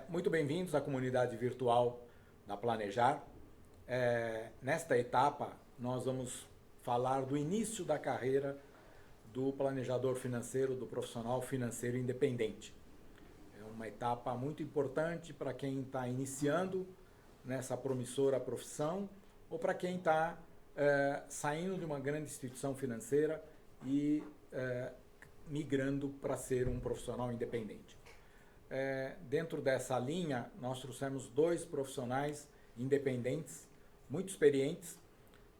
Muito bem-vindos à comunidade virtual da Planejar. Nesta etapa, nós vamos falar do início da carreira do planejador financeiro, do profissional financeiro independente. É uma etapa muito importante para quem está iniciando nessa promissora profissão ou para quem está saindo de uma grande instituição financeira e migrando para ser um profissional independente. Dentro dessa linha, nós trouxemos dois profissionais independentes, muito experientes,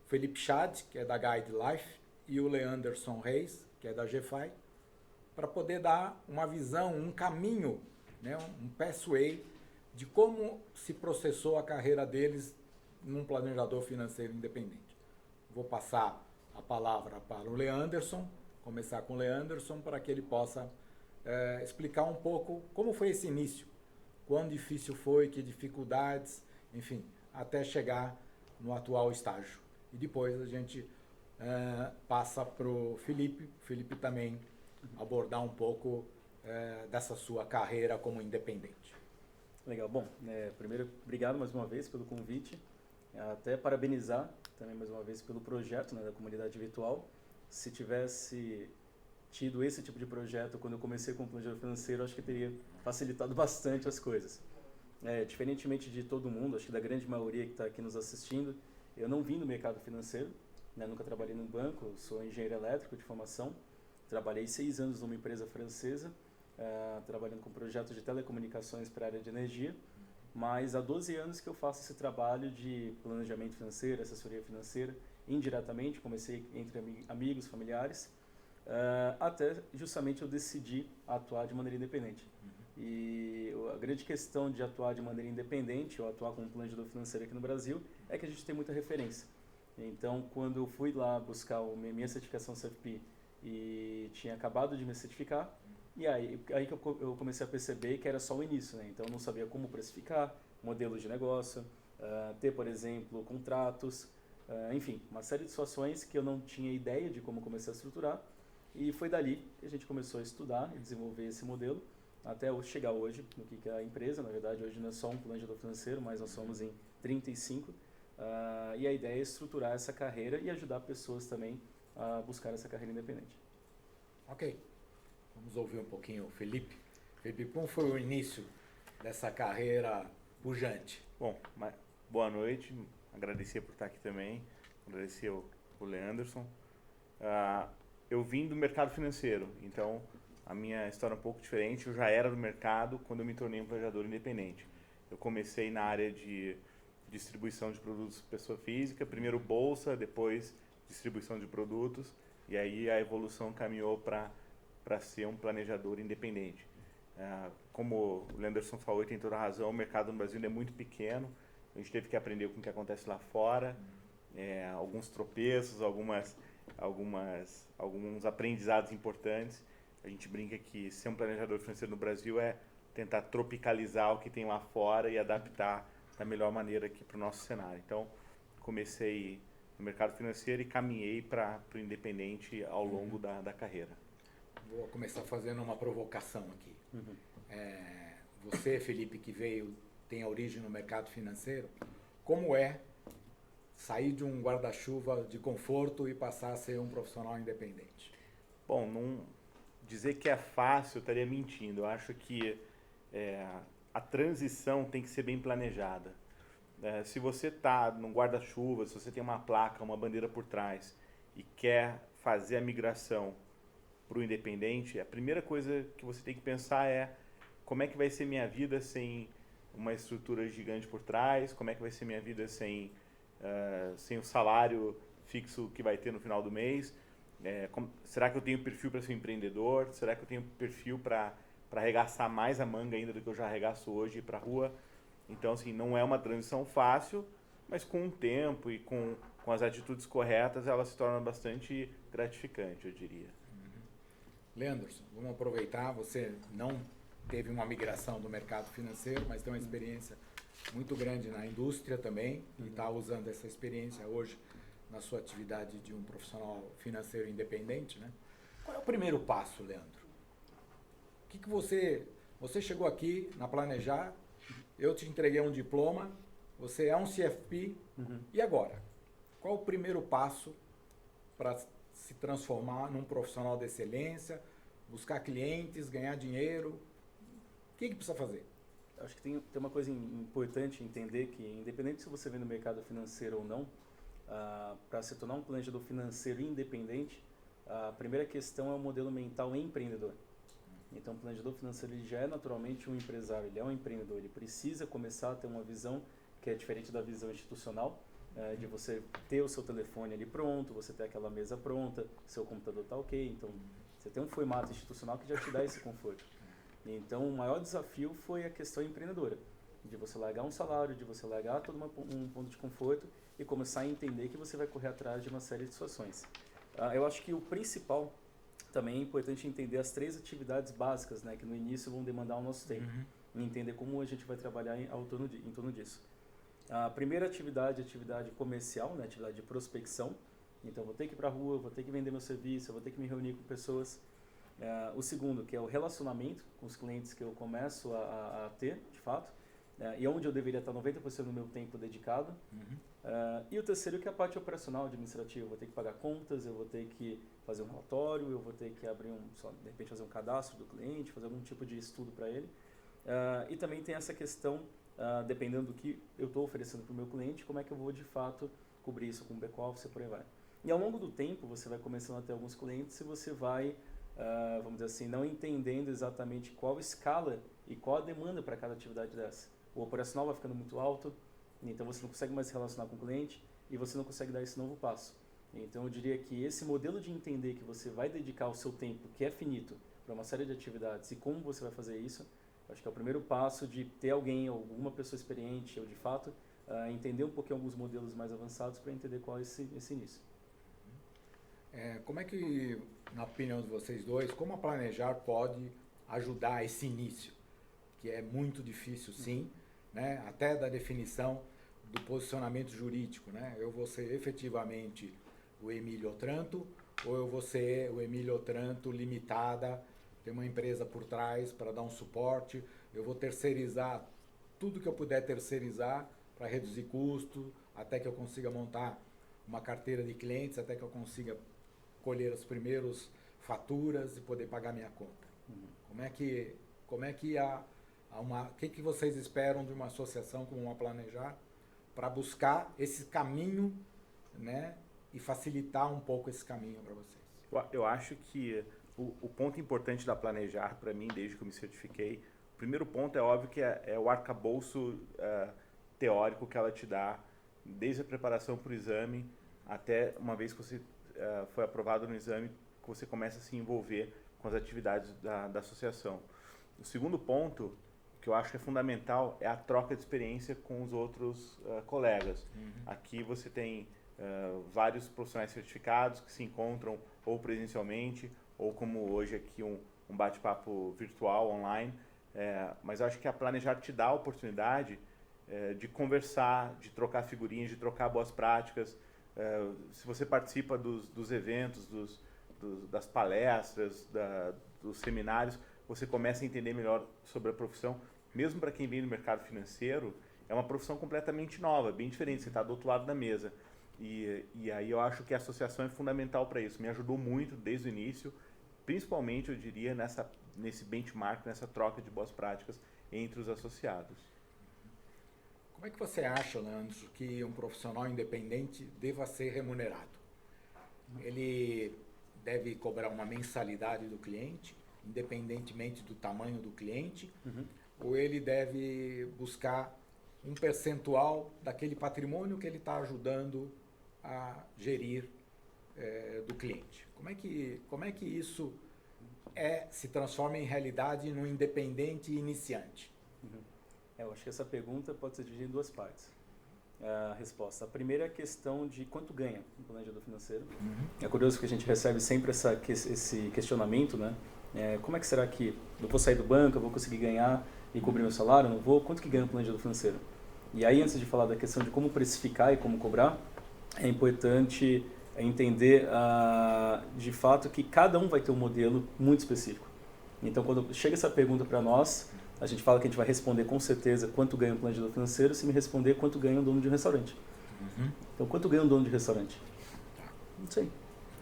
Felipe Chad, que é da Guide Life, e o Leanderson Reis, que é da GFI, para poder dar uma visão, um caminho, né, um pathway de como se processou a carreira deles num planejador financeiro independente. Vou passar a palavra para o Leanderson, começar com o Leanderson, para que ele possa explicar um pouco como foi esse início, quão difícil foi, que dificuldades, enfim, até chegar no atual estágio. E depois a gente passa para o Felipe também abordar um pouco dessa sua carreira como independente. Legal, bom, primeiro, obrigado mais uma vez pelo convite, até parabenizar também mais uma vez pelo projeto, né, da comunidade virtual. Se tivesse tido esse tipo de projeto quando eu comecei como planejador financeiro, acho que teria facilitado bastante as coisas. Diferentemente de todo mundo, acho que da grande maioria que está aqui nos assistindo, eu não vim do mercado financeiro, né, nunca trabalhei num banco, sou engenheiro elétrico de formação, trabalhei 6 anos numa empresa francesa, trabalhando com projetos de telecomunicações para a área de energia, mas há 12 anos que eu faço esse trabalho de planejamento financeiro, assessoria financeira, indiretamente, comecei entre amigos, familiares, até justamente eu decidi atuar de maneira independente. E a grande questão de atuar de maneira independente, ou atuar como planejador financeiro aqui no Brasil, é que a gente tem muita referência. Então, quando eu fui lá buscar a minha certificação CFP e tinha acabado de me certificar, e aí que eu comecei a perceber que era só o início, né? Então, eu não sabia como precificar, modelos de negócio, ter, por exemplo, contratos, enfim, uma série de situações que eu não tinha ideia de como começar a estruturar. E foi dali que a gente começou a estudar e desenvolver esse modelo, até chegar hoje no que é a empresa. Na verdade, hoje não é só um planejador financeiro, mas nós somos em 35. E a ideia é estruturar essa carreira e ajudar pessoas também a buscar essa carreira independente. Ok. Vamos ouvir um pouquinho o Felipe. Felipe, como foi o início dessa carreira pujante? Bom, boa noite. Agradecer por estar aqui também. Agradecer o Leanderson. Eu vim do mercado financeiro, então a minha história é um pouco diferente. Eu já era do mercado quando eu me tornei um planejador independente. Eu comecei na área de distribuição de produtos pessoa física, primeiro bolsa, depois distribuição de produtos, e aí a evolução caminhou para ser um planejador independente. Como o Lenderson falou e tem toda a razão, o mercado no Brasil é muito pequeno, a gente teve que aprender com o que acontece lá fora, alguns tropeços, alguns aprendizados importantes. A gente brinca que ser um planejador financeiro no Brasil é tentar tropicalizar o que tem lá fora e adaptar da melhor maneira aqui para o nosso cenário. Então, comecei no mercado financeiro e caminhei para o independente ao longo da carreira. Vou começar fazendo uma provocação aqui. Você, Felipe, que tem a origem no mercado financeiro, como é sair de um guarda-chuva de conforto e passar a ser um profissional independente? Bom, não dizer que é fácil, eu estaria mentindo. Eu acho que a transição tem que ser bem planejada. Se você está num guarda-chuva, se você tem uma placa, uma bandeira por trás e quer fazer a migração para o independente, a primeira coisa que você tem que pensar é como é que vai ser minha vida sem uma estrutura gigante por trás, como é que vai ser minha vida sem o salário fixo que vai ter no final do mês. Será que eu tenho perfil para ser um empreendedor? Será que eu tenho perfil para arregaçar mais a manga ainda do que eu já arregaço hoje e ir para a rua? Então, assim, não é uma transição fácil, mas com o tempo e com as atitudes corretas, ela se torna bastante gratificante, eu diria. Leanderson, vamos aproveitar, você não teve uma migração do mercado financeiro, mas tem uma experiência muito grande na indústria também, e está usando essa experiência hoje na sua atividade de um profissional financeiro independente, né? Qual é o primeiro passo, Leandro? O que você chegou aqui na Planejar eu te entreguei um diploma, você é um CFP, e agora? Qual o primeiro passo para se transformar num profissional de excelência, buscar clientes, ganhar dinheiro? O que precisa fazer? Acho que tem uma coisa importante entender que, independente se você vem no mercado financeiro ou não, para se tornar um planejador financeiro independente, a primeira questão é o modelo mental empreendedor. Então, o planejador financeiro ele já é naturalmente um empresário, ele é um empreendedor, ele precisa começar a ter uma visão que é diferente da visão institucional, de você ter o seu telefone ali pronto, você ter aquela mesa pronta, seu computador está ok, então você tem um formato institucional que já te dá esse conforto. Então, o maior desafio foi a questão empreendedora, de você largar um salário, de você largar todo um ponto de conforto e começar a entender que você vai correr atrás de uma série de situações. Eu acho que o principal também é importante entender as 3 atividades básicas, né, que no início vão demandar o nosso tempo, e entender como a gente vai trabalhar em torno disso. A primeira atividade é a atividade comercial, né, atividade de prospecção. Então, eu vou ter que ir para a rua, vou ter que vender meu serviço, eu vou ter que me reunir com pessoas. O segundo, que é o relacionamento com os clientes que eu começo a ter, de fato, e onde eu deveria estar 90% do meu tempo dedicado. E o terceiro, que é a parte operacional, administrativa. Eu vou ter que pagar contas, eu vou ter que fazer um relatório, eu vou ter que abrir de repente fazer um cadastro do cliente, fazer algum tipo de estudo para ele. E também tem essa questão, dependendo do que eu estou oferecendo para o meu cliente, como é que eu vou de fato cobrir isso com o back-office e por aí vai. E ao longo do tempo, você vai começando a ter alguns clientes e você vai, vamos dizer assim, não entendendo exatamente qual escala e qual a demanda para cada atividade dessa. O operacional vai ficando muito alto, então você não consegue mais se relacionar com o cliente e você não consegue dar esse novo passo. Então eu diria que esse modelo de entender que você vai dedicar o seu tempo, que é finito, para uma série de atividades e como você vai fazer isso, acho que é o primeiro passo de ter alguém, alguma pessoa experiente ou de fato, entender um pouquinho alguns modelos mais avançados para entender qual é esse início. Como é que, na opinião de vocês dois, como a Planejar pode ajudar esse início? Que é muito difícil, sim, né? Até da definição do posicionamento jurídico, né? Eu vou ser efetivamente o Emílio Otranto ou eu vou ser o Emílio Otranto limitada, tem uma empresa por trás para dar um suporte, eu vou terceirizar tudo que eu puder terceirizar para reduzir custo, até que eu consiga montar uma carteira de clientes, até que eu consiga colher as primeiras faturas e poder pagar minha conta. Como é que o que vocês esperam de uma associação como uma Planejar para buscar esse caminho, né, e facilitar um pouco esse caminho para vocês? Eu acho que o ponto importante da Planejar, para mim, desde que eu me certifiquei, o primeiro ponto é óbvio que é o arcabouço teórico que ela te dá, desde a preparação para o exame, até uma vez que você foi aprovado no exame, que você começa a se envolver com as atividades da associação. O segundo ponto, que eu acho que é fundamental, é a troca de experiência com os outros colegas. Aqui você tem vários profissionais certificados que se encontram ou presencialmente, ou como hoje aqui um bate-papo virtual, online. Mas eu acho que a Planejar te dá a oportunidade de conversar, de trocar figurinhas, de trocar boas práticas. Se você participa dos eventos, das palestras, dos seminários, você começa a entender melhor sobre a profissão. Mesmo para quem vem do mercado financeiro, é uma profissão completamente nova, bem diferente, você está do outro lado da mesa. E aí eu acho que a associação é fundamental para isso. Me ajudou muito desde o início, principalmente, eu diria, nesse benchmark, nessa troca de boas práticas entre os associados. Como é que você acha, Leandro, que um profissional independente deva ser remunerado? Ele deve cobrar uma mensalidade do cliente, independentemente do tamanho do cliente, ou ele deve buscar um percentual daquele patrimônio que ele está ajudando a gerir do cliente? Como é que isso se transforma em realidade no independente independente? Eu acho que essa pergunta pode ser dividida em duas partes. A resposta. A primeira é a questão de quanto ganha um planejador financeiro. É curioso que a gente recebe sempre esse questionamento, né? Como é que será que eu vou sair do banco, eu vou conseguir ganhar e cobrir meu salário? Não vou? Quanto que ganha um planejador financeiro? E aí, antes de falar da questão de como precificar e como cobrar, é importante entender de fato que cada um vai ter um modelo muito específico. Então, quando chega essa pergunta para nós, A gente fala que a gente vai responder com certeza quanto ganha um planejador financeiro se me responder quanto ganha um dono de um restaurante. Então, quanto ganha um dono de restaurante? Não sei.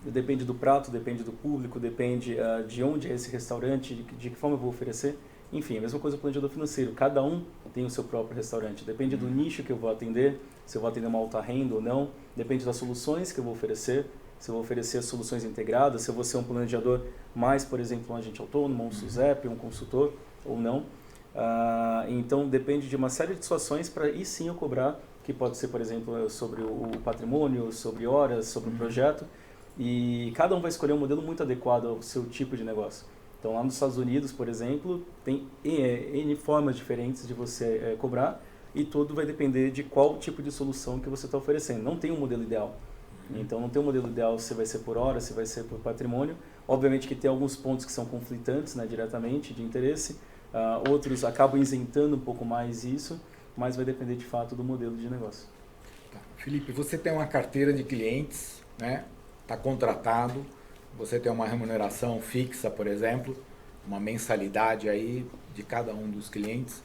Depende do prato, depende do público, depende de onde é esse restaurante, de que forma eu vou oferecer. Enfim, a mesma coisa o planejador financeiro. Cada um tem o seu próprio restaurante. Depende do nicho que eu vou atender, se eu vou atender uma alta renda ou não. Depende das soluções que eu vou oferecer. Se eu vou oferecer soluções integradas, se eu vou ser um planejador mais, por exemplo, um agente autônomo, um SUSEP, um consultor ou não. Então, depende de uma série de situações para aí sim eu cobrar, que pode ser, por exemplo, sobre o patrimônio, sobre horas, sobre o projeto. E cada um vai escolher um modelo muito adequado ao seu tipo de negócio. Então, lá nos Estados Unidos, por exemplo, tem N formas diferentes de você cobrar e tudo vai depender de qual tipo de solução que você está oferecendo. Não tem um modelo ideal. Então, não tem um modelo ideal se vai ser por hora, se vai ser por patrimônio. Obviamente que tem alguns pontos que são conflitantes, né, diretamente, de interesse. Outros acabam isentando um pouco mais isso, mas vai depender de fato do modelo de negócio. Tá. Felipe, você tem uma carteira de clientes, né? Está contratado, você tem uma remuneração fixa, por exemplo, uma mensalidade aí de cada um dos clientes.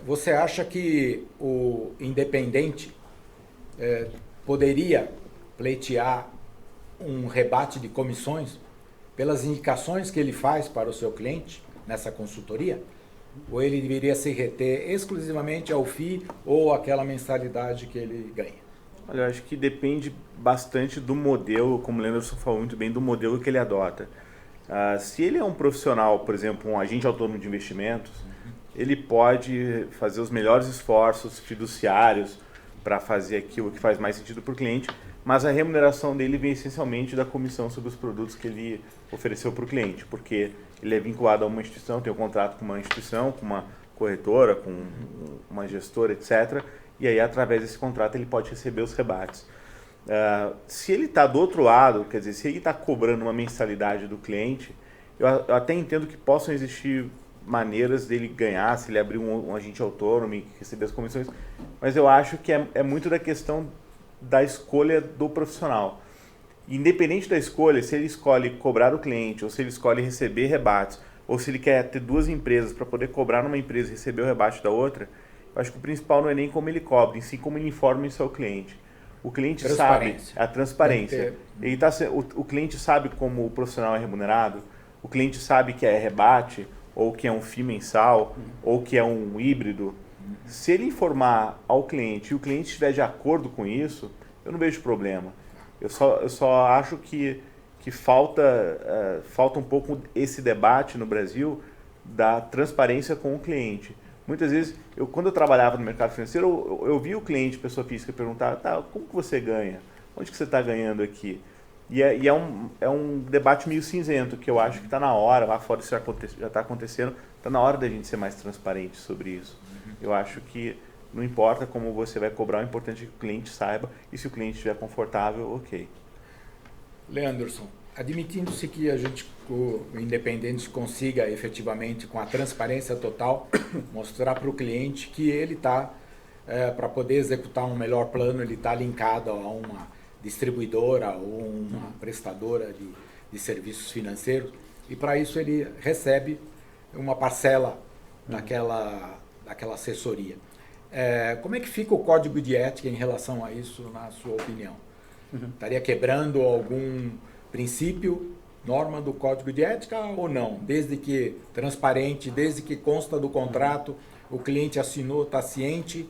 Você acha que o independente poderia pleitear um rebate de comissões pelas indicações que ele faz para o seu cliente nessa consultoria? Ou ele deveria se reter exclusivamente ao FII ou àquela mensalidade que ele ganha? Olha, eu acho que depende bastante do modelo, como o Lenderson falou muito bem, do modelo que ele adota. Se ele é um profissional, por exemplo, um agente autônomo de investimentos, ele pode fazer os melhores esforços fiduciários para fazer aquilo que faz mais sentido para o cliente, mas a remuneração dele vem essencialmente da comissão sobre os produtos que ele ofereceu para o cliente, porque ele é vinculado a uma instituição, tem um contrato com uma instituição, com uma corretora, com uma gestora, etc., e aí, através desse contrato, ele pode receber os rebates. Se ele está do outro lado, quer dizer, se ele está cobrando uma mensalidade do cliente, eu até entendo que possam existir maneiras dele ganhar, se ele abrir um agente autônomo e receber as comissões, mas eu acho que é muito da questão da escolha do profissional. Independente da escolha, se ele escolhe cobrar o cliente, ou se ele escolhe receber rebates, ou se ele quer ter duas empresas para poder cobrar numa empresa e receber o rebate da outra, eu acho que o principal não é nem como ele cobra, em si como ele informa isso ao cliente. O cliente sabe a transparência. O cliente sabe como o profissional é remunerado, o cliente sabe que é rebate, ou que é um FII mensal, ou que é um híbrido. Se ele informar ao cliente e o cliente estiver de acordo com isso, eu não vejo problema. Eu só acho que falta um pouco esse debate no Brasil da transparência com o cliente. Muitas vezes, quando eu trabalhava no mercado financeiro, eu via o cliente, pessoa física, perguntar, tá, como que você ganha? Onde que você está ganhando aqui? E é um debate meio cinzento, que eu acho que está na hora, lá fora isso já está acontecendo, está na hora da gente ser mais transparente sobre isso. Eu acho que não importa como você vai cobrar, o importante é que o cliente saiba, e se o cliente estiver confortável, ok. Leanderson, admitindo-se que o Independente consiga efetivamente, com a transparência total, mostrar para o cliente que ele está, para poder executar um melhor plano, ele está linkado a uma distribuidora ou uma prestadora de serviços financeiros, e para isso ele recebe uma parcela daquela assessoria. Como é que fica o código de ética em relação a isso, na sua opinião? Estaria quebrando algum princípio, norma do código de ética ou não? Desde que transparente, desde que consta do contrato, o cliente assinou, está ciente,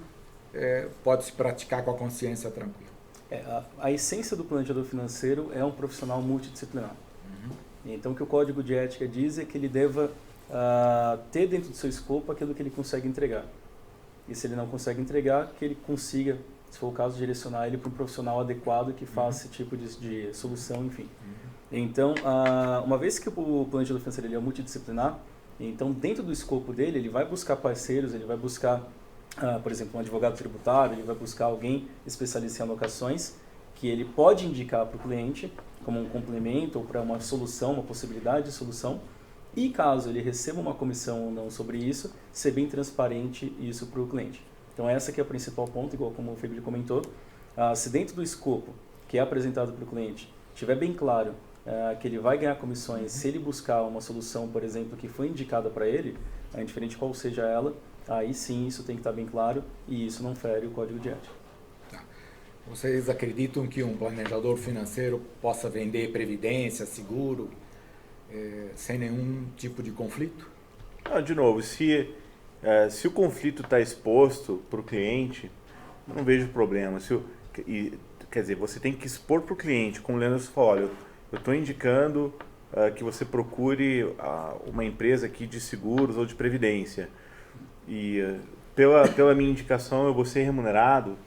pode se praticar com a consciência tranquila. A essência do planejador financeiro é um profissional multidisciplinar. Então, o que o código de ética diz é que ele deva ter dentro do seu escopo aquilo que ele consegue entregar. E se ele não consegue entregar, que ele consiga, se for o caso, direcionar ele para um profissional adequado que faça esse tipo de solução, enfim. Então, uma vez que o planejador financeiro ele é multidisciplinar, então dentro do escopo dele, ele vai buscar parceiros, ele vai buscar, por exemplo, um advogado tributário, ele vai buscar alguém especialista em alocações, que ele pode indicar para o cliente como um complemento ou para uma solução, uma possibilidade de solução. E caso ele receba uma comissão ou não sobre isso, ser bem transparente isso para o cliente. Então essa que é o principal ponto, igual como o Felipe comentou. Se dentro do escopo que é apresentado para o cliente estiver bem claro que ele vai ganhar comissões se ele buscar uma solução, por exemplo, que foi indicada para ele, indiferente qual seja ela, aí sim isso tem que estar bem claro e isso não fere o código de ética. Tá. Vocês acreditam que um planejador financeiro possa vender previdência, seguro, sem nenhum tipo de conflito? De novo, se o conflito está exposto para o cliente, eu não vejo problema. Quer dizer, você tem que expor para o cliente, como o Leandro falou, olha, eu estou indicando que você procure uma empresa aqui de seguros ou de previdência. E pela minha indicação eu vou ser remunerado,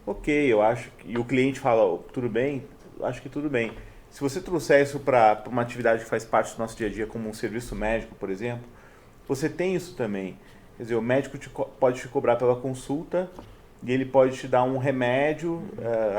ok, eu acho e o cliente fala, oh, tudo bem, eu acho que tudo bem. Se você trouxer isso para uma atividade que faz parte do nosso dia a dia, como um serviço médico, por exemplo, você tem isso também. Quer dizer, o médico pode te cobrar pela consulta e ele pode te dar um remédio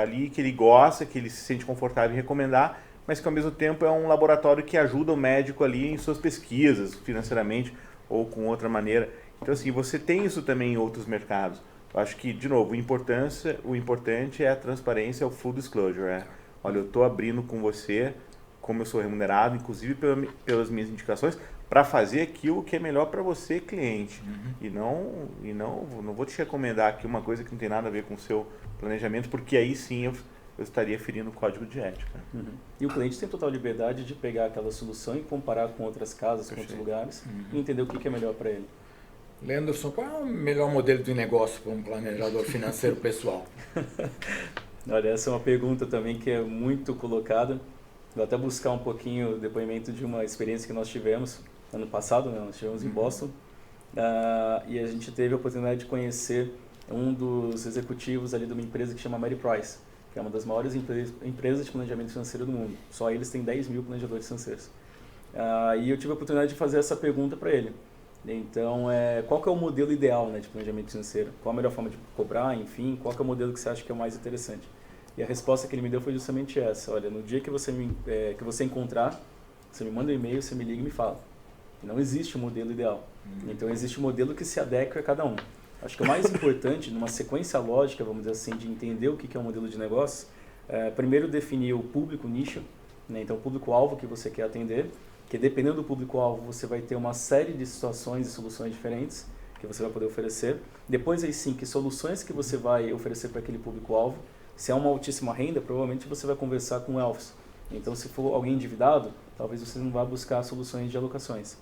ali que ele gosta, que ele se sente confortável em recomendar, mas que ao mesmo tempo é um laboratório que ajuda o médico ali em suas pesquisas, financeiramente ou com outra maneira. Então, assim, você tem isso também em outros mercados. Eu acho que, de novo, o importante é a transparência, é o full disclosure. Olha, eu estou abrindo com você, como eu sou remunerado, inclusive pelas minhas indicações, para fazer aquilo que é melhor para você, cliente. E não vou te recomendar aqui uma coisa que não tem nada a ver com o seu planejamento, porque aí sim eu estaria ferindo o código de ética. E o cliente tem total liberdade de pegar aquela solução e comparar com outras casas, com outros lugares, e entender o que é melhor para ele. Leanderson, qual é o melhor modelo de negócio para um planejador financeiro pessoal? Olha, essa é uma pergunta também que é muito colocada. Vou até buscar um pouquinho o depoimento de uma experiência que nós tivemos ano passado, né? Nós estivemos em Boston, e a gente teve a oportunidade de conhecer um dos executivos ali de uma empresa que chama Mary Price, que é uma das maiores empresas de planejamento financeiro do mundo. Só eles têm 10 mil planejadores financeiros. E eu tive a oportunidade de fazer essa pergunta para ele. Então, qual que é o modelo ideal, né, de planejamento financeiro? Qual a melhor forma de cobrar, enfim, qual que é o modelo que você acha que é o mais interessante? E a resposta que ele me deu foi justamente essa: olha, no dia que você encontrar, você me manda um e-mail, você me liga e me fala. Não existe um modelo ideal. Então, existe um modelo que se adequa a cada um. Acho que o mais importante, numa sequência lógica, vamos dizer assim, de entender o que é um modelo de negócio, primeiro definir o público nicho, né? Então, o público-alvo que você quer atender, que dependendo do público-alvo você vai ter uma série de situações e soluções diferentes que você vai poder oferecer. Depois aí sim, que soluções que você vai oferecer para aquele público-alvo. Se é uma altíssima renda, provavelmente você vai conversar com elfos. Então, se for alguém endividado, talvez você não vá buscar soluções de alocações.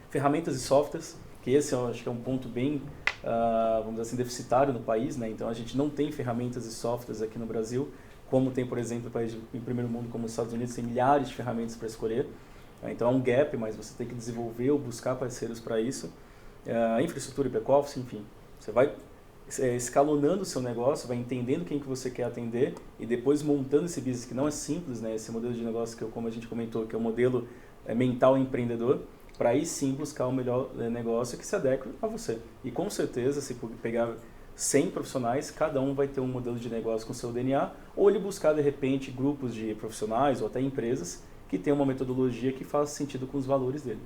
Ferramentas e softwares, que esse eu acho que é um ponto bem, vamos dizer assim, deficitário no país, né? Então, a gente não tem ferramentas e softwares aqui no Brasil, como tem, por exemplo, países em primeiro mundo como os Estados Unidos, tem milhares de ferramentas para escolher. Então é um gap, mas você tem que desenvolver ou buscar parceiros para isso. Infraestrutura e back-office, enfim. Você vai escalonando o seu negócio, vai entendendo quem que você quer atender e depois montando esse business, que não é simples, né? Esse modelo de negócio que, como a gente comentou, que é o modelo mental empreendedor, para aí sim buscar o melhor negócio que se adeque a você. E com certeza, se pegar 100 profissionais, cada um vai ter um modelo de negócio com seu DNA, ou ele buscar de repente grupos de profissionais ou até empresas que tem uma metodologia que faz sentido com os valores dele.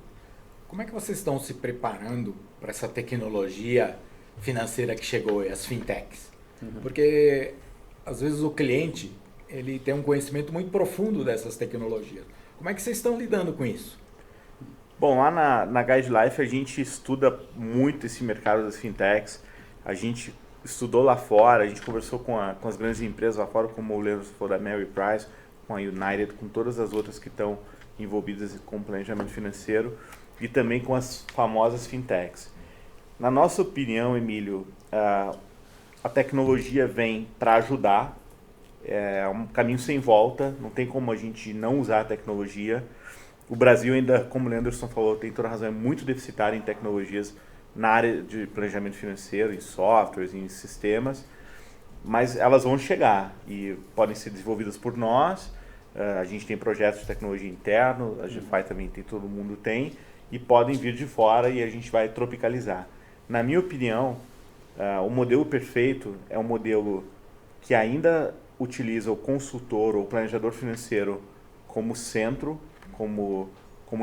Como é que vocês estão se preparando para essa tecnologia financeira que chegou, as fintechs? Porque, às vezes, o cliente ele tem um conhecimento muito profundo dessas tecnologias. Como é que vocês estão lidando com isso? Bom, lá na Guide Life a gente estuda muito esse mercado das fintechs. A gente estudou lá fora, a gente conversou com as grandes empresas lá fora, como o Leandro falou da Mary Price, com a United, com todas as outras que estão envolvidas com planejamento financeiro e também com as famosas fintechs. Na nossa opinião, Emílio, a tecnologia vem para ajudar, é um caminho sem volta, não tem como a gente não usar a tecnologia. O Brasil ainda, como o Leanderson falou, tem toda a razão, é muito deficitário em tecnologias na área de planejamento financeiro, em softwares, em sistemas, mas elas vão chegar e podem ser desenvolvidas por nós. A gente tem projetos de tecnologia interno, a GFI também tem, todo mundo tem, e podem vir de fora e a gente vai tropicalizar. Na minha opinião, o modelo perfeito é um modelo que ainda utiliza o consultor ou o planejador financeiro como centro, como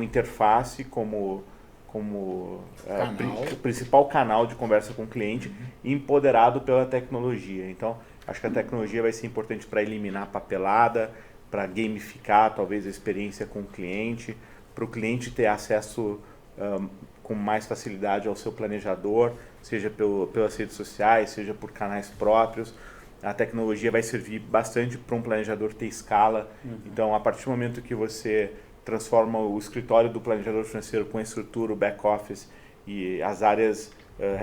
interface, como o principal canal de conversa com o cliente, empoderado pela tecnologia. Então, acho que a tecnologia vai ser importante para eliminar a papelada, para gamificar talvez a experiência com o cliente, para o cliente ter acesso com com mais facilidade ao seu planejador, seja pelas redes sociais, seja por canais próprios. A tecnologia vai servir bastante para um planejador ter escala. Então, a partir do momento que você transforma o escritório do planejador financeiro com a estrutura, o back-office e as áreas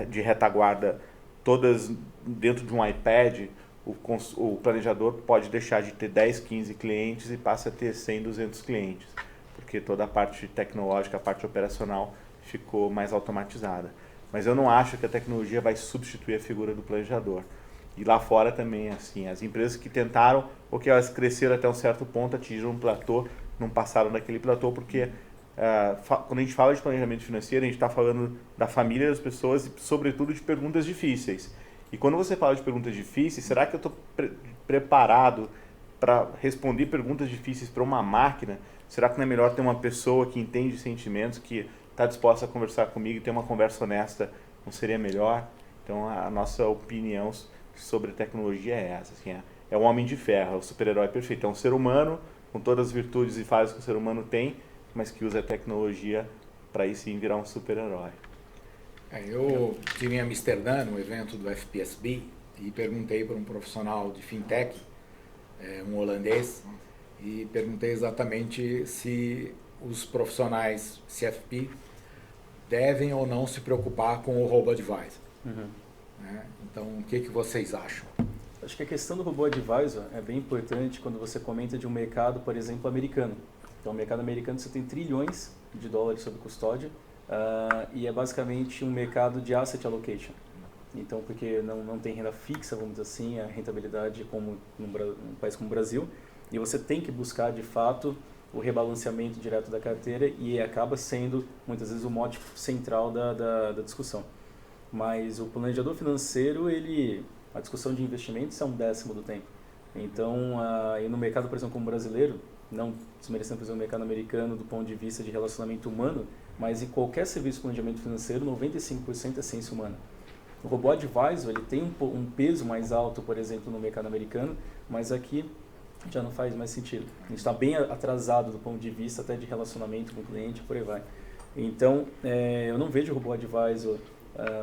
de retaguarda todas dentro de um iPad, o planejador pode deixar de ter 10, 15 clientes e passa a ter 100, 200 clientes, porque toda a parte tecnológica, a parte operacional ficou mais automatizada. Mas eu não acho que a tecnologia vai substituir a figura do planejador. E lá fora também, assim, as empresas que tentaram, ou que elas cresceram até um certo ponto, atingiram um platô, não passaram daquele platô, porque quando a gente fala de planejamento financeiro, a gente está falando da família das pessoas e, sobretudo, de perguntas difíceis. E quando você fala de perguntas difíceis, será que eu estou preparado para responder perguntas difíceis para uma máquina? Será que não é melhor ter uma pessoa que entende sentimentos, que está disposta a conversar comigo e ter uma conversa honesta? Não seria melhor? Então, a nossa opinião sobre tecnologia é essa. Assim, é um homem de ferro, é o super-herói perfeito. É um ser humano com todas as virtudes e falhas que o ser humano tem, mas que usa a tecnologia para aí sim virar um super-herói. Eu estive em Amsterdã, no evento do FPSB, e perguntei para um profissional de fintech, um holandês, e perguntei exatamente se os profissionais CFP devem ou não se preocupar com o robo-advisor. Então, o que vocês acham? Acho que a questão do robô-advisor é bem importante quando você comenta de um mercado, por exemplo, americano. Então, o mercado americano você tem trilhões de dólares sob custódia e é basicamente um mercado de asset allocation. Então, porque não tem renda fixa, vamos dizer assim, a rentabilidade como num país como o Brasil, e você tem que buscar, de fato, o rebalanceamento direto da carteira e acaba sendo, muitas vezes, o mote central da discussão. Mas o planejador financeiro, a discussão de investimentos é 1/10 do tempo. Então, e no mercado, por exemplo, como brasileiro, não desmerecendo, por exemplo, o mercado americano do ponto de vista de relacionamento humano, mas em qualquer serviço de planejamento financeiro, 95% é ciência humana. O robô advisor ele tem um peso mais alto, por exemplo, no mercado americano, mas aqui já não faz mais sentido. A gente está bem atrasado do ponto de vista até de relacionamento com o cliente, por aí vai. Então, eu não vejo o robô advisor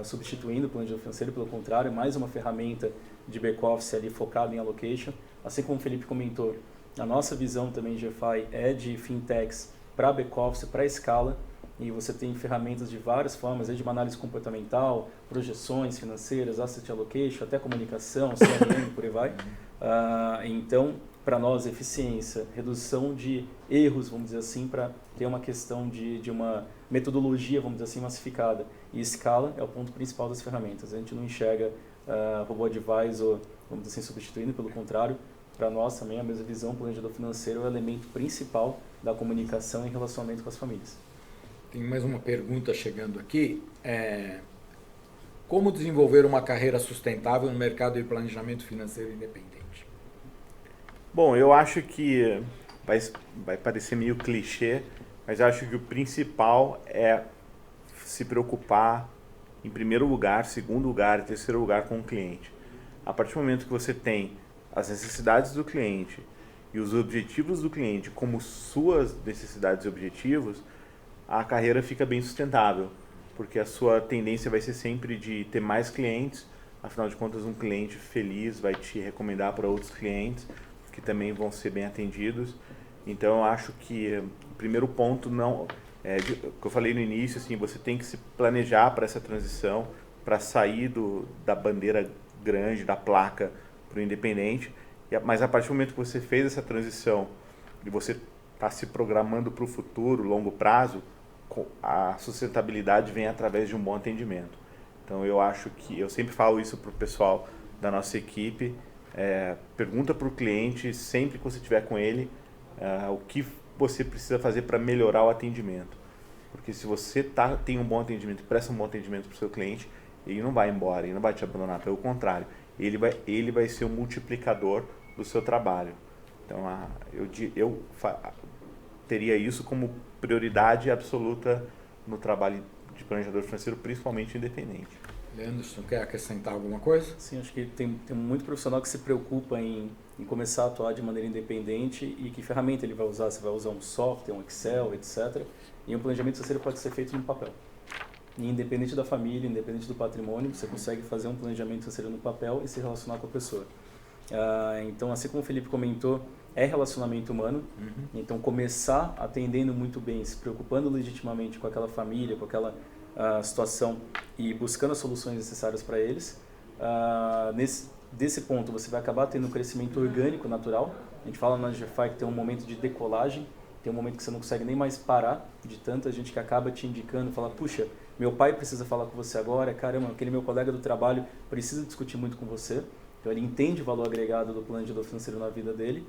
substituindo o planejamento financeiro, pelo contrário, é mais uma ferramenta de back-office ali focada em allocation. Assim como o Felipe comentou, a nossa visão também de GFI é de fintechs para back-office, para escala, e você tem ferramentas de várias formas, desde uma análise comportamental, projeções financeiras, asset allocation, até comunicação, CRM, por aí vai. Então, para nós, eficiência, redução de erros, vamos dizer assim, para ter uma questão de uma metodologia, vamos dizer assim, massificada. E escala é o ponto principal das ferramentas. A gente não enxerga robô advisor, vamos dizer assim, substituindo, pelo contrário, para nós também a mesma visão, o planejador financeiro é o elemento principal da comunicação e relacionamento com as famílias. Tem mais uma pergunta chegando aqui. Como desenvolver uma carreira sustentável no mercado de planejamento financeiro independente? Bom, eu acho que vai parecer meio clichê, mas eu acho que o principal é se preocupar em primeiro lugar, segundo lugar e terceiro lugar com o cliente. A partir do momento que você tem as necessidades do cliente e os objetivos do cliente como suas necessidades e objetivos, a carreira fica bem sustentável, porque a sua tendência vai ser sempre de ter mais clientes, afinal de contas um cliente feliz vai te recomendar para outros clientes que também vão ser bem atendidos. Então eu acho que o primeiro ponto que eu falei no início, assim, você tem que se planejar para essa transição, para sair da bandeira grande, da placa para o independente, mas a partir do momento que você fez essa transição e você está se programando para o futuro, longo prazo, a sustentabilidade vem através de um bom atendimento. Então eu acho que, eu sempre falo isso para o pessoal da nossa equipe, pergunta para o cliente sempre que você estiver com ele o que você precisa fazer para melhorar o atendimento. Porque se você tem um bom atendimento, presta um bom atendimento para o seu cliente, ele não vai embora, ele não vai te abandonar, pelo contrário, ele vai ser o multiplicador do seu trabalho. Então eu teria isso como prioridade absoluta no trabalho de planejador financeiro, principalmente independente. Leandro, quer acrescentar alguma coisa? Sim, acho que tem muito profissional que se preocupa em começar a atuar de maneira independente e que ferramenta ele vai usar, se vai usar um software, um Excel, etc. E um planejamento financeiro pode ser feito no papel. E independente da família, independente do patrimônio, você consegue fazer um planejamento financeiro no papel e se relacionar com a pessoa. Então, assim como o Felipe comentou, é relacionamento humano. Então, começar atendendo muito bem, se preocupando legitimamente com aquela família, com aquela situação e buscando as soluções necessárias para eles. Desse ponto, você vai acabar tendo um crescimento orgânico, natural. A gente fala na GFI que tem um momento de decolagem, tem um momento que você não consegue nem mais parar de tanta gente que acaba te indicando, fala, puxa, meu pai precisa falar com você agora, caramba, aquele meu colega do trabalho precisa discutir muito com você. Então, ele entende o valor agregado do planejador financeiro na vida dele.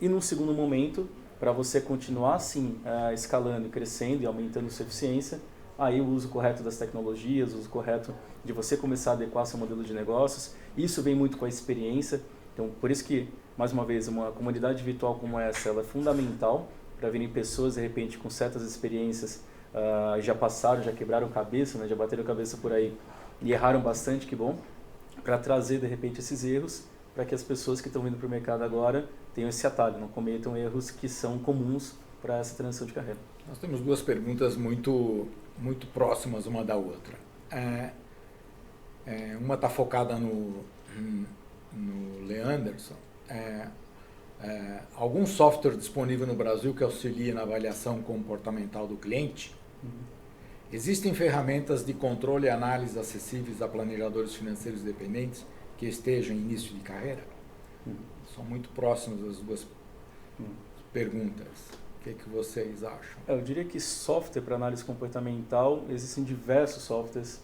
E num segundo momento, para você continuar assim, escalando, crescendo e aumentando sua eficiência, aí o uso correto das tecnologias, o uso correto de você começar a adequar seu modelo de negócios. Isso vem muito com a experiência. Então, por isso que, mais uma vez, uma comunidade virtual como essa, ela é fundamental para virem pessoas, de repente, com certas experiências, já passaram, já quebraram cabeça, né, já bateram cabeça por aí e erraram bastante, que bom, para trazer, de repente, esses erros, para que as pessoas que estão vindo para o mercado agora tenham esse atalho, não cometam erros que são comuns para essa transição de carreira. Nós temos duas perguntas muito próximas uma da outra. Uma está focada no Leanderson. Algum software disponível no Brasil que auxilie na avaliação comportamental do cliente? Existem ferramentas de controle e análise acessíveis a planejadores financeiros dependentes que estejam em início de carreira? São muito próximas as duas perguntas. O que vocês acham? Eu diria que software para análise comportamental, existem diversos softwares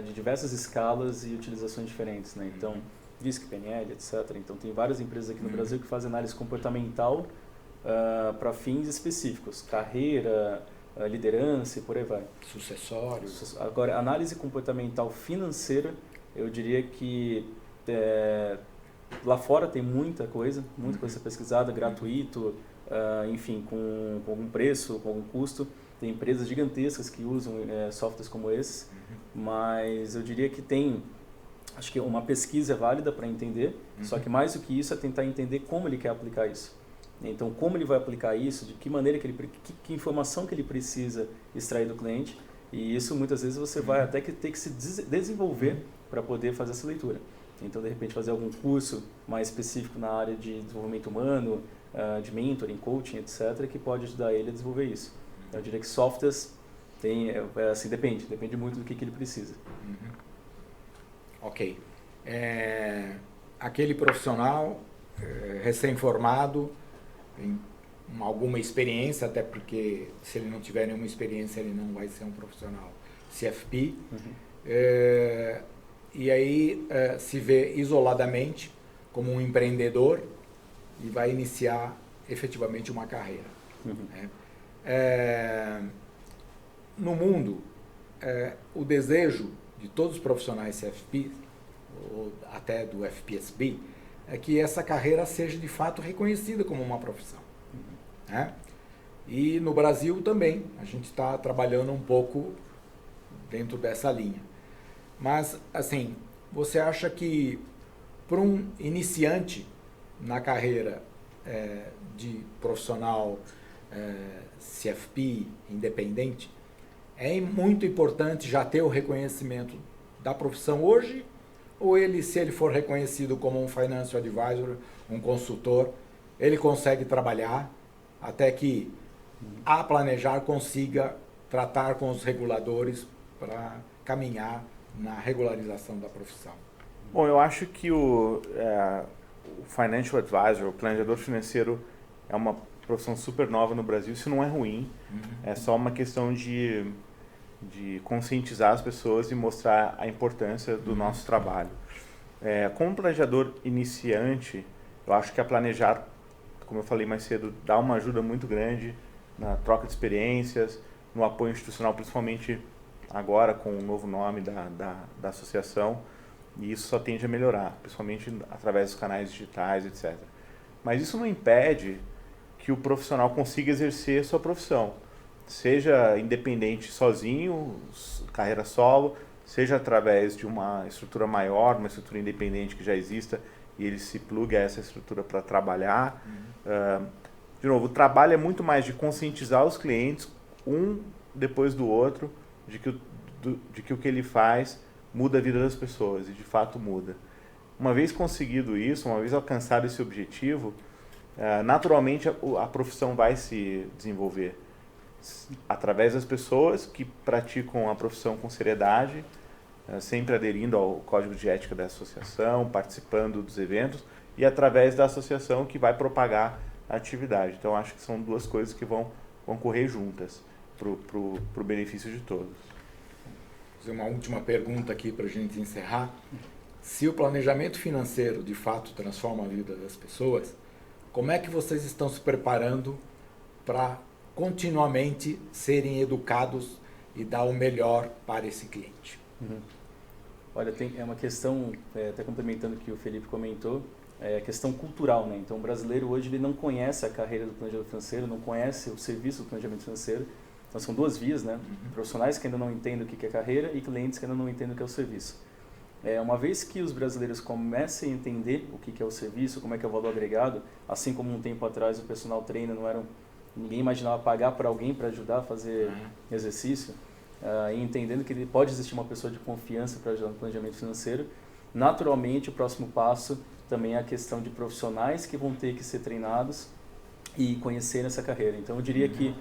de diversas escalas e utilizações diferentes, né? Então, DISC, PNL, etc. Então, tem várias empresas aqui no Brasil que fazem análise comportamental para fins específicos, carreira, liderança e por aí vai. Sucessórios. Agora, análise comportamental financeira, eu diria que lá fora tem muita coisa pesquisada, gratuito, enfim, com algum preço, com algum custo. Tem empresas gigantescas que usam softwares como esses, mas eu diria que acho que uma pesquisa é válida para entender, só que mais do que isso é tentar entender como ele quer aplicar isso. Então, como ele vai aplicar isso, de que maneira que informação que ele precisa extrair do cliente, e isso muitas vezes você vai até ter que se desenvolver para poder fazer essa leitura. Então, de repente, fazer algum curso mais específico na área de desenvolvimento humano, de mentoring, coaching, etc., que pode ajudar ele a desenvolver isso. Eu diria que softwares assim, depende muito do que ele precisa. Ok. Aquele profissional recém-formado, tem alguma experiência, até porque se ele não tiver nenhuma experiência, ele não vai ser um profissional CFP. E aí se vê isoladamente como um empreendedor e vai iniciar efetivamente uma carreira. No mundo, o desejo de todos os profissionais CFP, ou até do FPSB, é que essa carreira seja de fato reconhecida como uma profissão. E no Brasil também, a gente está trabalhando um pouco dentro dessa linha. Mas, assim, você acha que para um iniciante na carreira de profissional CFP independente, é muito importante já ter o reconhecimento da profissão hoje, ou se ele for reconhecido como um financial advisor, um consultor, ele consegue trabalhar até que a Planejar consiga tratar com os reguladores para caminhar na regularização da profissão? Bom, eu acho que o financial advisor, o planejador financeiro, é uma profissão super nova no Brasil. Isso não é ruim, é só uma questão de conscientizar as pessoas e mostrar a importância do nosso trabalho. Como planejador iniciante, eu acho que a Planejar, como eu falei mais cedo, dá uma ajuda muito grande na troca de experiências, no apoio institucional, principalmente agora com o novo nome da associação, e isso só tende a melhorar, principalmente através dos canais digitais, etc. Mas isso não impede que o profissional consiga exercer sua profissão, seja independente sozinho, carreira solo, seja através de uma estrutura maior, uma estrutura independente que já exista, e ele se plugue a essa estrutura para trabalhar. De novo, o trabalho é muito mais de conscientizar os clientes, um depois do outro, de que o que ele faz muda a vida das pessoas, e de fato muda. Uma vez conseguido isso, uma vez alcançado esse objetivo, naturalmente a profissão vai se desenvolver através das pessoas que praticam a profissão com seriedade, sempre aderindo ao código de ética da associação, participando dos eventos, e através da associação que vai propagar a atividade. Então, acho que são duas coisas que vão correr juntas para o benefício de todos. Vou fazer uma última pergunta aqui para a gente encerrar. Se o planejamento financeiro de fato transforma a vida das pessoas, como é que vocês estão se preparando para continuamente serem educados e dar o melhor para esse cliente? Olha, é uma questão, até complementando o que o Felipe comentou, é a questão cultural, né? Então, o brasileiro hoje ele não conhece a carreira do planejador financeiro, não conhece o serviço do planejamento financeiro. Então, são duas vias, né? Profissionais que ainda não entendem o que é carreira e clientes que ainda não entendem o que é o serviço. Uma vez que os brasileiros comecem a entender o que é o serviço, como é que é o valor agregado, assim como um tempo atrás o personal trainer ninguém imaginava pagar para alguém para ajudar a fazer exercício, e entendendo que pode existir uma pessoa de confiança para ajudar no planejamento financeiro, naturalmente o próximo passo também é a questão de profissionais que vão ter que ser treinados e conhecer essa carreira. Então, eu diria que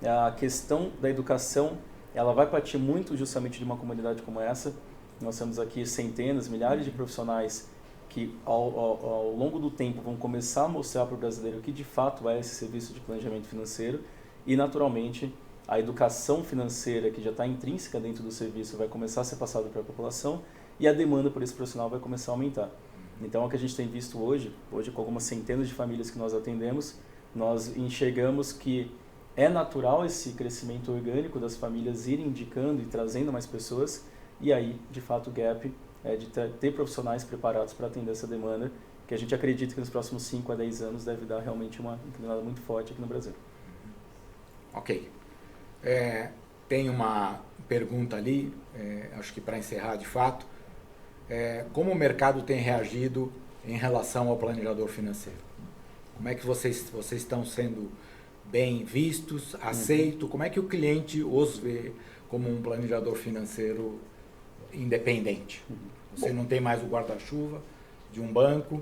a questão da educação, ela vai partir muito justamente de uma comunidade como essa. Nós temos aqui centenas, milhares de profissionais que, ao longo do tempo, vão começar a mostrar para o brasileiro o que de fato é esse serviço de planejamento financeiro e, naturalmente, a educação financeira que já está intrínseca dentro do serviço vai começar a ser passada para a população e a demanda por esse profissional vai começar a aumentar. Então, o que a gente tem visto hoje com algumas centenas de famílias que nós atendemos, nós enxergamos que é natural esse crescimento orgânico das famílias irem indicando e trazendo mais pessoas, e aí, de fato, o gap é de ter profissionais preparados para atender essa demanda, que a gente acredita que nos próximos 5 a 10 anos deve dar realmente uma inclinada muito forte aqui no Brasil. Ok. Tem uma pergunta ali, acho que para encerrar de fato. Como o mercado tem reagido em relação ao planejador financeiro? Como é que vocês estão sendo bem vistos, aceitos? Como é que o cliente os vê como um planejador financeiro independente? Você não tem mais o guarda-chuva de um banco,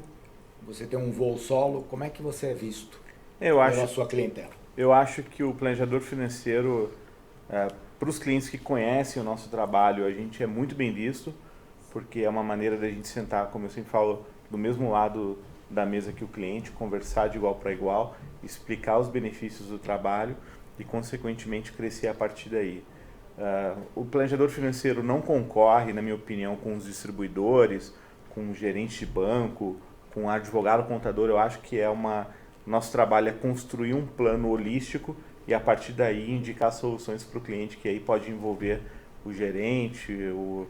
você tem um voo solo. Como é que você é visto pela sua clientela? Eu acho que o planejador financeiro, para os clientes que conhecem o nosso trabalho, a gente é muito bem visto, porque é uma maneira da gente sentar, como eu sempre falo, do mesmo lado da mesa que o cliente, conversar de igual para igual, explicar os benefícios do trabalho e, consequentemente, crescer a partir daí. O planejador financeiro não concorre, na minha opinião, com os distribuidores, com o gerente de banco, com o advogado contador. Eu acho que nosso trabalho é construir um plano holístico e, a partir daí, indicar soluções para o cliente, que aí pode envolver o gerente, o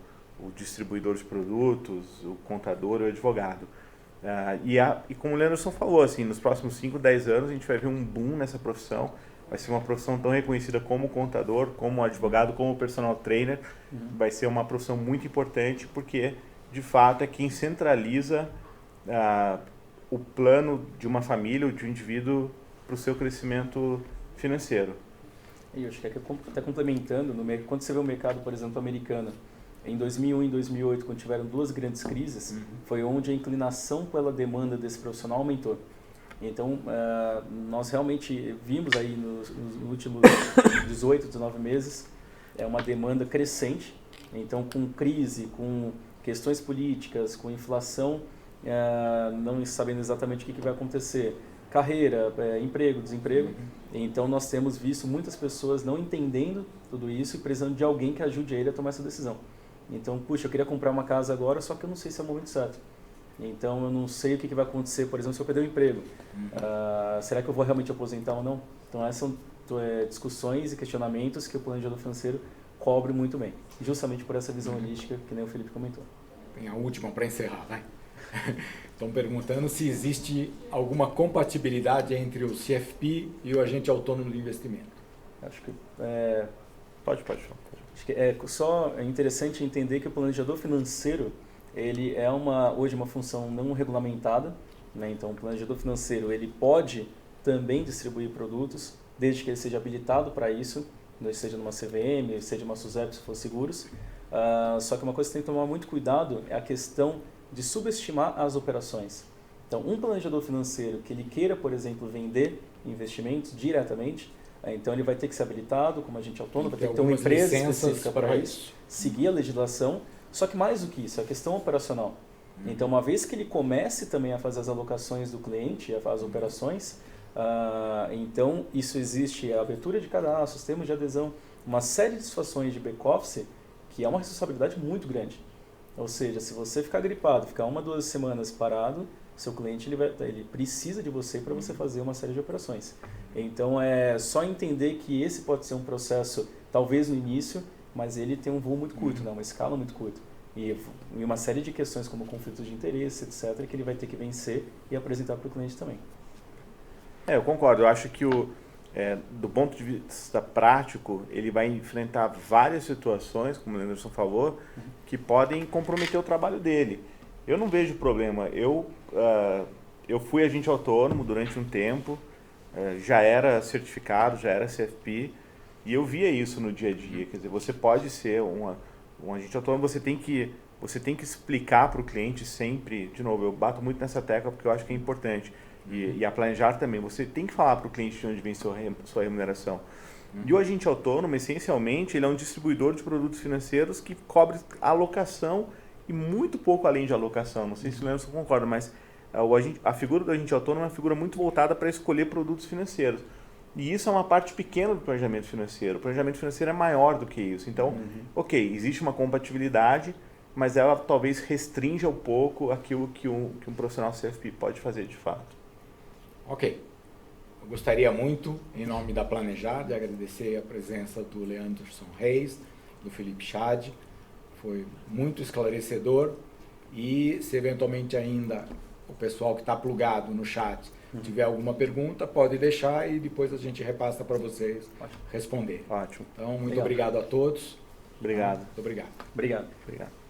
distribuidor de produtos, o contador ou o advogado. E como o Leanderson falou, assim, nos próximos 5, 10 anos a gente vai ver um boom nessa profissão. Vai ser uma profissão tão reconhecida como contador, como advogado, como personal trainer. Vai ser uma profissão muito importante porque, de fato, é quem centraliza o plano de uma família ou de um indivíduo para o seu crescimento financeiro. E eu acho que até complementando, quando você vê o mercado, por exemplo, americano, em 2001 e 2008, quando tiveram duas grandes crises, foi onde a inclinação pela demanda desse profissional aumentou. Então, nós realmente vimos aí nos últimos 18, 19 meses uma demanda crescente. Então, com crise, com questões políticas, com inflação, não sabendo exatamente o que vai acontecer, carreira, emprego, desemprego. Então, nós temos visto muitas pessoas não entendendo tudo isso e precisando de alguém que ajude ele a tomar essa decisão. Então, puxa, eu queria comprar uma casa agora, só que eu não sei se é o momento certo. Então, eu não sei o que vai acontecer, por exemplo, se eu perder o emprego. Será que eu vou realmente aposentar ou não? Então, essas são discussões e questionamentos que o planejador financeiro cobre muito bem. Justamente por essa visão holística que nem o Felipe comentou. Tem a última para encerrar, vai. Estão perguntando se existe alguma compatibilidade entre o CFP e o agente autônomo de investimento. Acho que Pode falar. Acho que só interessante entender que o planejador financeiro ele é hoje uma função não regulamentada, né? Então, o planejador financeiro ele pode também distribuir produtos, desde que ele seja habilitado para isso. seja numa CVM, seja uma SUSEP, se for seguros. Só que uma coisa que tem que tomar muito cuidado é a questão de subestimar as operações. Então, um planejador financeiro que ele queira, por exemplo, vender investimentos diretamente, então ele vai ter que ser habilitado como agente autônomo, vai ter que ter uma empresa específica para isso, seguir a legislação. Só que mais do que isso, é a questão operacional. Então, uma vez que ele comece também a fazer as alocações do cliente, as operações, então isso existe a abertura de cadastro, sistemas de adesão, uma série de situações de back-office que é uma responsabilidade muito grande. Ou seja, se você ficar gripado, ficar 1, 2 semanas parado, seu cliente ele precisa de você para você fazer uma série de operações. Então, é só entender que esse pode ser um processo, talvez no início, mas ele tem um voo muito curto, né? Uma escala muito curta. E uma série de questões como conflitos de interesse, etc., que ele vai ter que vencer e apresentar para o cliente também. Eu concordo. Eu acho que do ponto de vista prático, ele vai enfrentar várias situações, como o Anderson falou, que podem comprometer o trabalho dele. Eu não vejo problema. Eu fui agente autônomo durante um tempo, já era certificado, já era CFP, e eu via isso no dia a dia. Quer dizer, você pode ser um agente autônomo, você tem que explicar para o cliente sempre, de novo, eu bato muito nessa tecla porque eu acho que é importante. E a Planejar também, você tem que falar para o cliente de onde vem sua remuneração. E o agente autônomo, essencialmente, ele é um distribuidor de produtos financeiros que cobre alocação e muito pouco além de alocação. Não sei se o Leandro concorda, mas a figura do agente autônomo é uma figura muito voltada para escolher produtos financeiros. E isso é uma parte pequena do planejamento financeiro. O planejamento financeiro é maior do que isso. Então, ok, existe uma compatibilidade, mas ela talvez restrinja um pouco aquilo que um profissional CFP pode fazer de fato. Ok. Eu gostaria muito, em nome da Planejar, de agradecer a presença do Leanderson Reis, do Felipe Chad. Foi muito esclarecedor. E se eventualmente ainda o pessoal que está plugado no chat tiver alguma pergunta, pode deixar e depois a gente repassa para vocês responder. Ótimo. Então, muito obrigado a todos. Obrigado. Muito obrigado. Obrigado. Obrigado.